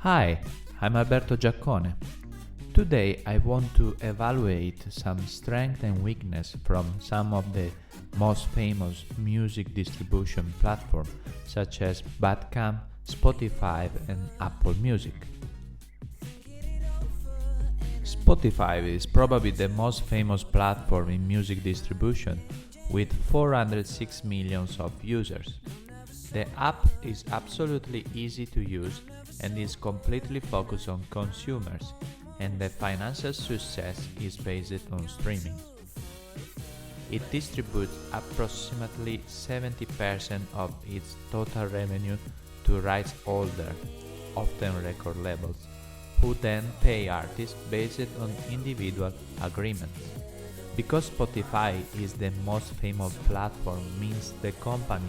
Hi, I'm Alberto Giaccone. Today I want to evaluate some strength and weakness from some of the most famous music distribution platforms such as Bandacmp, Spotify and Apple Music. Spotify is probably the most famous platform in music distribution with 406 million of users. The app is absolutely easy to use and is completely focused on consumers, and the financial success is based on streaming. It distributes approximately 70% of its total revenue to rights holders, often record labels, who then pay artists based on individual agreements. Because Spotify is the most famous platform means the company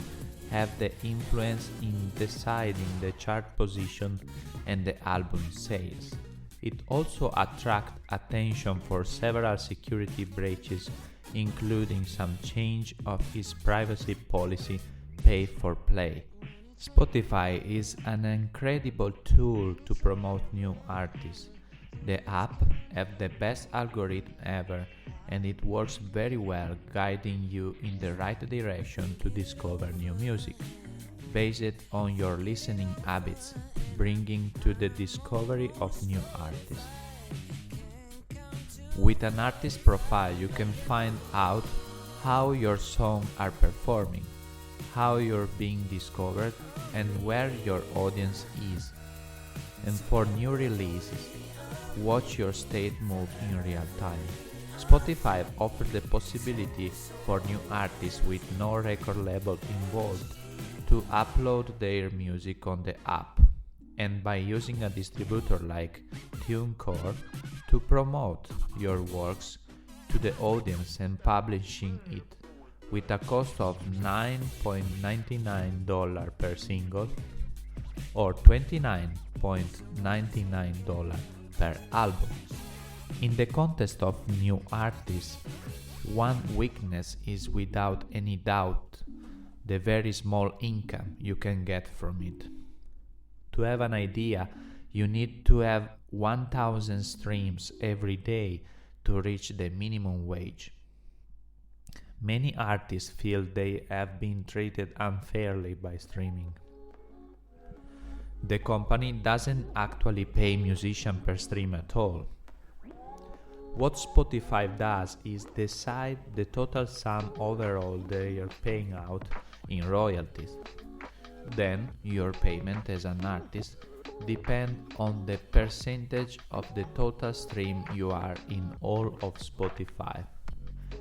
have the influence in deciding the chart position and the album sales. It also attracts attention for several security breaches, including some change of its privacy policy pay for play. Spotify is an incredible tool to promote new artists. The app has the best algorithm ever, and it works very well guiding you in the right direction to discover new music, based on your listening habits, bringing to the discovery of new artists. With an artist profile, you can find out how your songs are performing, how you're being discovered, and where your audience is. And for new releases, watch your state move in real time. Spotify offers the possibility for new artists with no record label involved to upload their music on the app, and by using a distributor like TuneCore to promote your works to the audience and publishing it with a cost of $9.99 per single or $29.99 per album. In the context of new artists, one weakness is without any doubt the very small income you can get from it. To have an idea, you need to have 1,000 streams every day to reach the minimum wage. Many artists feel they have been treated unfairly by streaming. The company doesn't actually pay musicians per stream at all. What Spotify does is decide the total sum overall they are paying out in royalties. Then your payment as an artist depends on the percentage of the total stream you are in all of Spotify,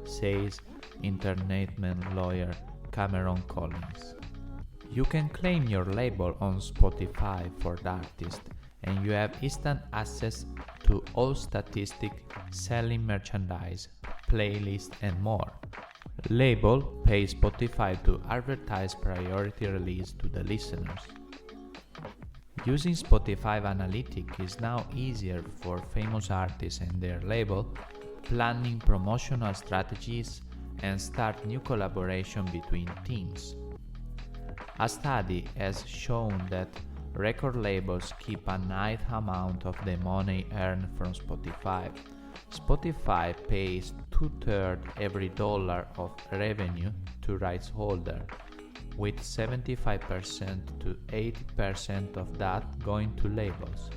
says entertainment lawyer Cameron Collins. You can claim your label on Spotify for the artist, and you have instant access to all statistics, selling merchandise, playlists, and more. Label pays Spotify to advertise priority release to the listeners. Using Spotify Analytics is now easier for famous artists and their label, planning promotional strategies, and start new collaboration between teams. A study has shown that record labels keep a nice amount of the money earned from Spotify. Spotify pays 2/3 every dollar of revenue to rights holder, with 75% to 80% of that going to labels,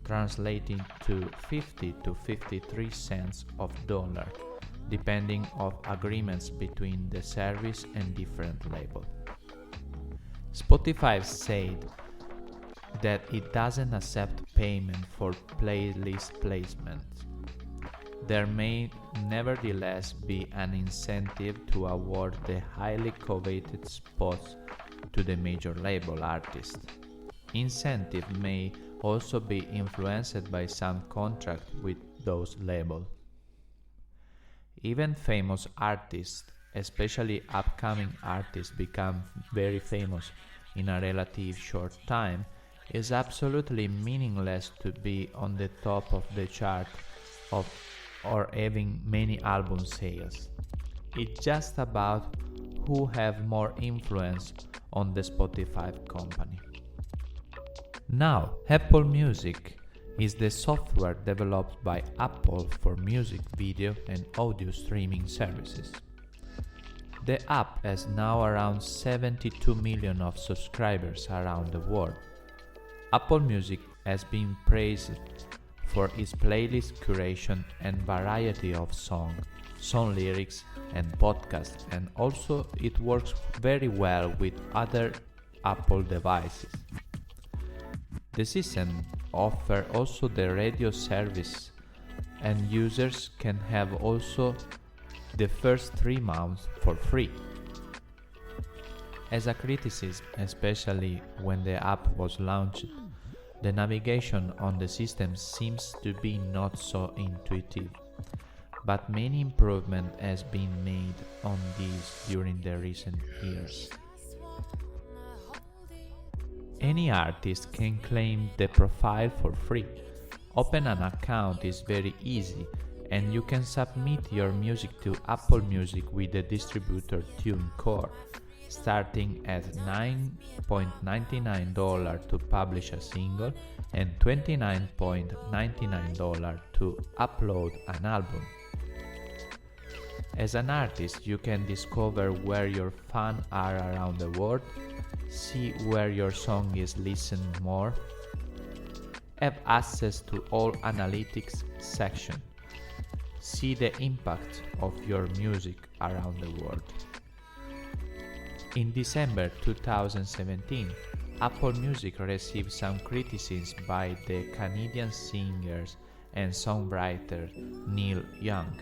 translating to 50 to 53 cents of dollar, depending on agreements between the service and different labels. Spotify said that it doesn't accept payment for playlist placement. There may nevertheless be an incentive to award the highly coveted spots to the major label artists. Incentive may also be influenced by some contract with those labels. Even famous artists, especially upcoming artists, become very famous in a relative short time. It's absolutely meaningless to be on the top of the chart or having many album sales. It's just about who have more influence on the Spotify company. Now, Apple Music is the software developed by Apple for music, video, and audio streaming services. The app has now around 72 million of subscribers around the world. Apple Music has been praised for its playlist curation and variety of song lyrics, and podcasts, and also it works very well with other Apple devices. The system offers also the radio service, and users can have also the first 3 months for free. As a criticism, especially when the app was launched, the navigation on the system seems to be not so intuitive, but many improvement has been made on this during the recent years. Any artist can claim the profile for free. Open an account is very easy, and you can submit your music to Apple Music with the distributor TuneCore, starting at $9.99 to publish a single and $29.99 to upload an album. As an artist, you can discover where your fans are around the world, see where your song is listened more, have access to all analytics section, see the impact of your music around the world. In December 2017, Apple Music received some criticism by the Canadian singer and songwriter Neil Young.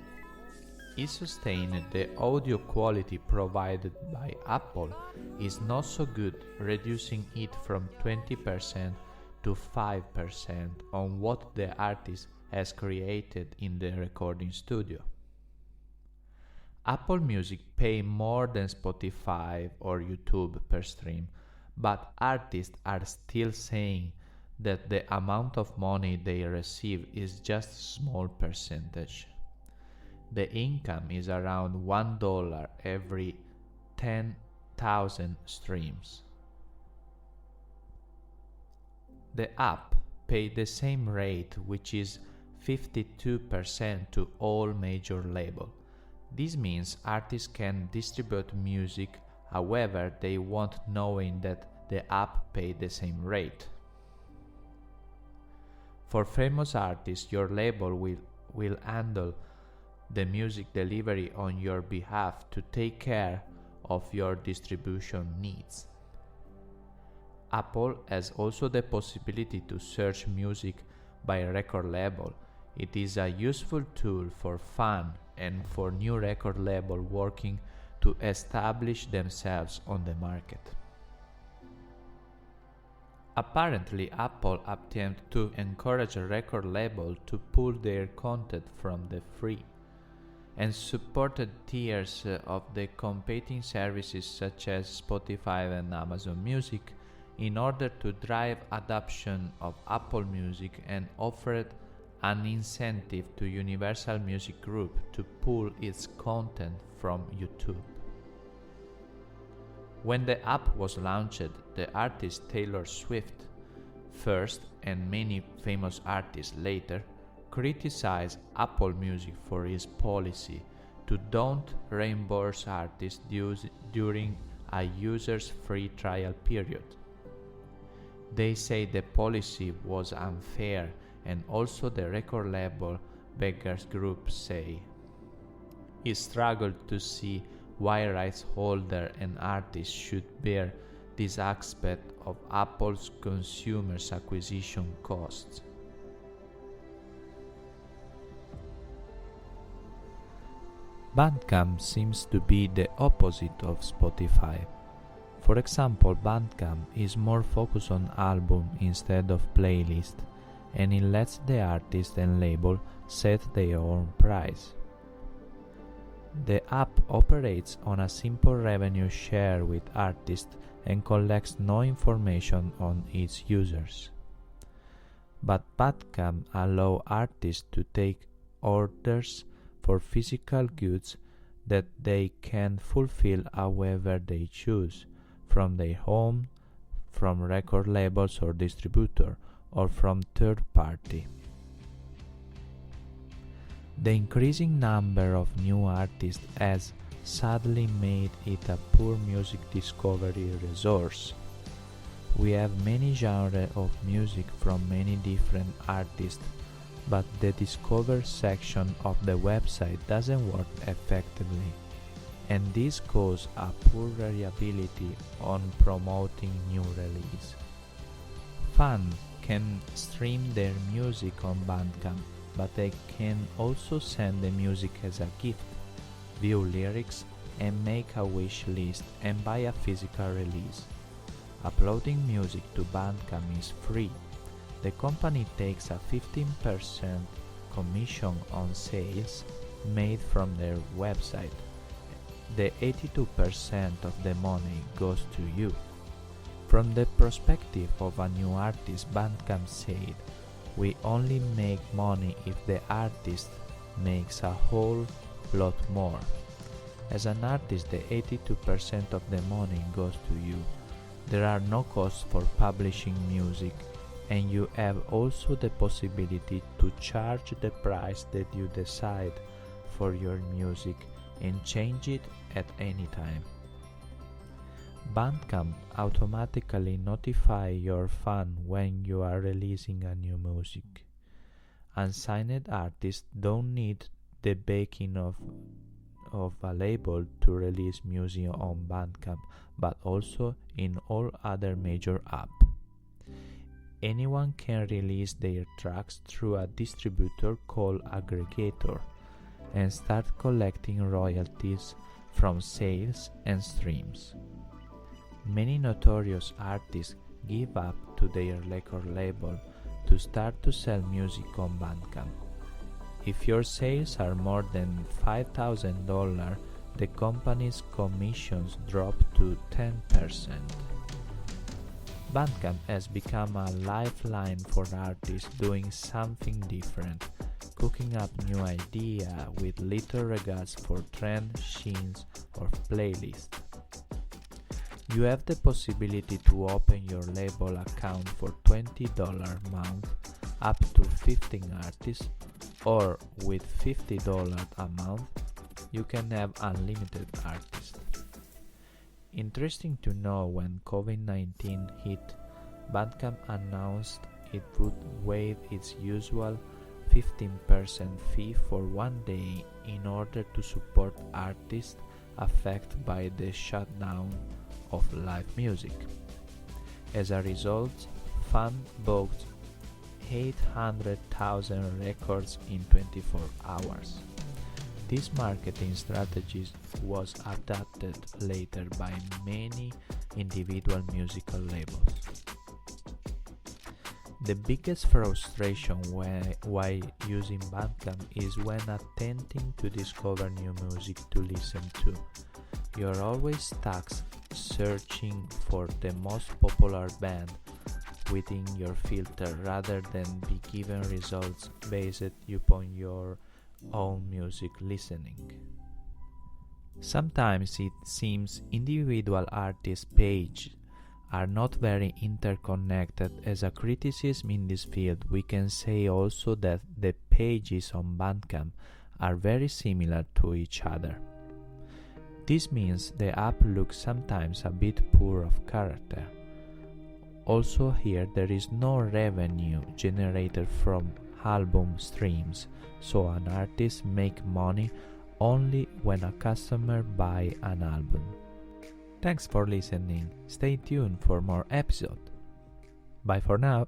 He sustained the audio quality provided by Apple is not so good, reducing it from 20% to 5% on what the artist has created in the recording studio. Apple Music pays more than Spotify or YouTube per stream, but artists are still saying that the amount of money they receive is just a small percentage. The income is around $1 every 10,000 streams. The app pays the same rate, which is 52% to all major labels. This means artists can distribute music however they want, knowing that the app pays the same rate. For famous artists, your label will handle the music delivery on your behalf to take care of your distribution needs. Apple has also the possibility to search music by record label. It is a useful tool for fans and for new record labels working to establish themselves on the market. Apparently, Apple attempted to encourage a record label to pull their content from the free and supported tiers of the competing services such as Spotify and Amazon Music in order to drive adoption of Apple Music, and offered an incentive to Universal Music Group to pull its content from YouTube. When the app was launched, the artist Taylor Swift first, and many famous artists later, criticized Apple Music for its policy to don't reimburse artists during a user's free trial period. They say the policy was unfair, and also the record label Beggars Group say he struggled to see why rights holder and artists should bear this aspect of Apple's consumers' acquisition costs. Bandcamp seems to be the opposite of Spotify. For example, Bandcamp is more focused on album instead of playlist, and it lets the artist and label set their own price. The app operates on a simple revenue share with artists and collects no information on its users. But Bandcamp allows artists to take orders for physical goods that they can fulfill however they choose, from their home, from record labels or distributor, or from third party. The increasing number of new artists has sadly made it a poor music discovery resource. We have many genres of music from many different artists, but the Discover section of the website doesn't work effectively, and this causes a poor reliability on promoting new release. Fans can stream their music on Bandcamp, but they can also send the music as a gift, view lyrics, and make a wish list and buy a physical release. Uploading music to Bandcamp is free. The company takes a 15% commission on sales made from their website. The 82% of the money goes to you. From the perspective of a new artist, Bandcamp said, "We only make money if the artist makes a whole lot more." As an artist, the 82% of the money goes to you. There are no costs for publishing music, and you have also the possibility to charge the price that you decide for your music and change it at any time. Bandcamp automatically notifies your fan when you are releasing a new music. Unsigned artists don't need the backing of a label to release music on Bandcamp, but also in all other major apps. Anyone can release their tracks through a distributor called aggregator and start collecting royalties from sales and streams. Many notorious artists give up to their record label to start to sell music on Bandcamp. If your sales are more than $5,000, the company's commissions drop to 10%. Bandcamp has become a lifeline for artists doing something different, cooking up new ideas with little regards for trends, scenes, or playlists. You have the possibility to open your label account for $20 a month up to 15 artists, or with $50 a month, you can have unlimited artists. Interesting to know, when COVID-19 hit, Bandcamp announced it would waive its usual 15% fee for one day in order to support artists affected by the shutdown of live music. As a result, fans bought 800,000 records in 24 hours. This marketing strategy was adapted later by many individual musical labels. The biggest frustration while using Bandcamp is when attempting to discover new music to listen to. You're always stuck searching for the most popular band within your filter rather than be given results based upon your own music listening. Sometimes it seems individual artists' pages are not very interconnected. As a criticism in this field, we can say also that the pages on Bandcamp are very similar to each other. This means the app looks sometimes a bit poor of character. Also here there is no revenue generated from album streams, so an artist makes money only when a customer buys an album. Thanks for listening. Stay tuned for more episodes. Bye for now.